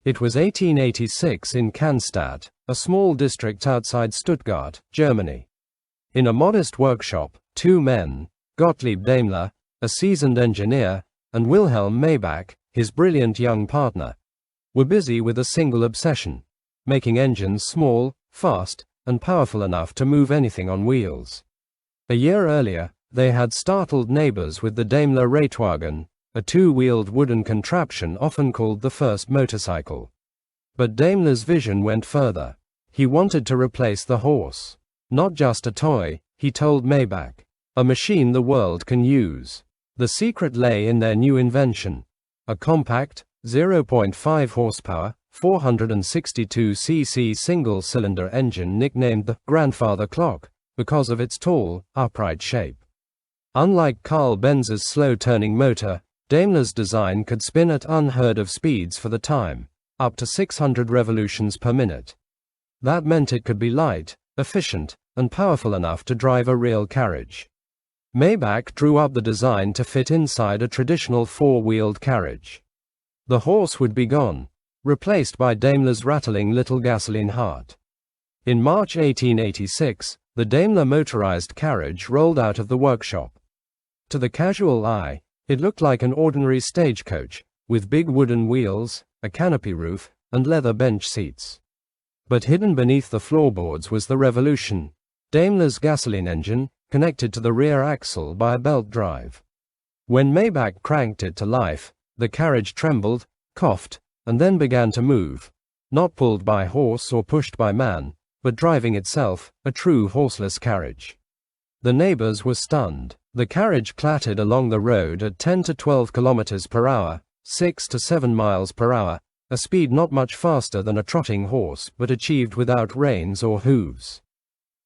It was 1886 in Cannstatt, a small district outside Stuttgart, Germany. In a modest workshop, two men, Gottlieb Daimler, a seasoned engineer, and Wilhelm Maybach, his brilliant young partner, were busy with a single obsession: making engines small, fast, and powerful enough to move anything on wheels. A year earlier, they had startled neighbors with the Daimler Reitwagen, a two-wheeled wooden contraption often called the first motorcycle. But Daimler's vision went further. He wanted to replace the horse. Not just a toy, he told Maybach. A machine the world can use. The secret lay in their new invention. A compact, 0.5 horsepower, 462 cc single-cylinder engine nicknamed the grandfather clock because of its tall, upright shape. Unlike Carl Benz's slow-turning motor, Daimler's design could spin at unheard-of speeds for the time, up to 600 revolutions per minute. That meant it could be light, efficient, and powerful enough to drive a real carriage. Maybach drew up the design to fit inside a traditional four-wheeled carriage. The horse would be gone, replaced by Daimler's rattling little gasoline heart. In March 1886, the Daimler motorized carriage rolled out of the workshop. To the casual eye, it looked like an ordinary stagecoach, with big wooden wheels, a canopy roof, and leather bench seats. But hidden beneath the floorboards was the revolution: Daimler's gasoline engine, connected to the rear axle by a belt drive. When Maybach cranked it to life, the carriage trembled, coughed, and then began to move, not pulled by horse or pushed by man, but driving itself, a true horseless carriage. The neighbors were stunned. The carriage clattered along the road at 10 to 12 kilometers per hour, 6 to 7 miles per hour, a speed not much faster than a trotting horse but achieved without reins or hooves.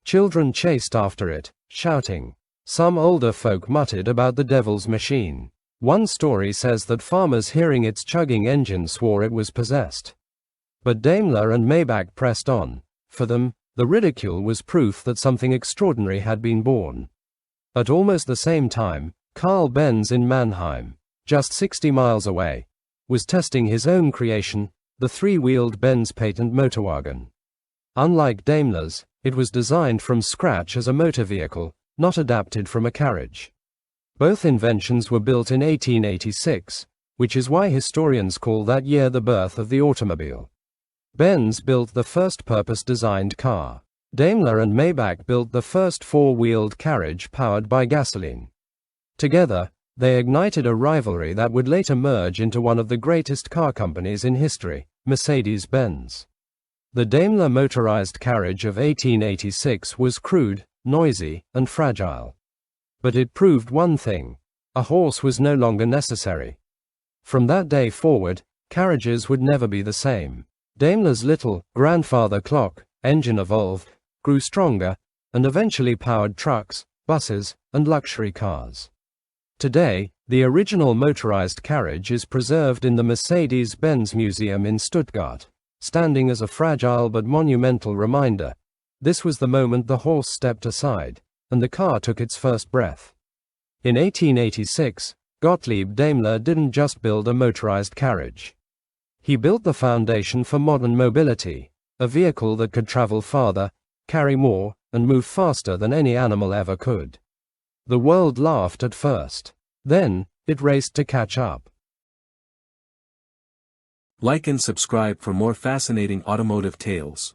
Children chased after it, shouting. Some older folk muttered about the devil's machine. One story says that farmers hearing its chugging engine swore it was possessed. But Daimler and Maybach pressed on. For them, the ridicule was proof that something extraordinary had been born. At almost the same time, Carl Benz in Mannheim, just 60 miles away, was testing his own creation, the three-wheeled Benz patent Motorwagen. Unlike Daimler's, it was designed from scratch as a motor vehicle, not adapted from a carriage. Both inventions were built in 1886, which is why historians call that year the birth of the automobile. Benz built the first purpose-designed car. Daimler and Maybach built the first four-wheeled carriage powered by gasoline. Together, they ignited a rivalry that would later merge into one of the greatest car companies in history, Mercedes-Benz. The Daimler motorized carriage of 1886 was crude, noisy, and fragile. But it proved one thing: a horse was no longer necessary. From that day forward, carriages would never be the same. Daimler's little grandfather clock engine evolved, grew stronger, and eventually powered trucks, buses, and luxury cars. Today, the original motorized carriage is preserved in the Mercedes-Benz Museum in Stuttgart, standing as a fragile but monumental reminder. This was the moment the horse stepped aside, and the car took its first breath. In 1886, Gottlieb Daimler didn't just build a motorized carriage. He built the foundation for modern mobility, a vehicle that could travel farther, carry more, and move faster than any animal ever could. The world laughed at first. Then, it raced to catch up. Like and subscribe for more fascinating automotive tales.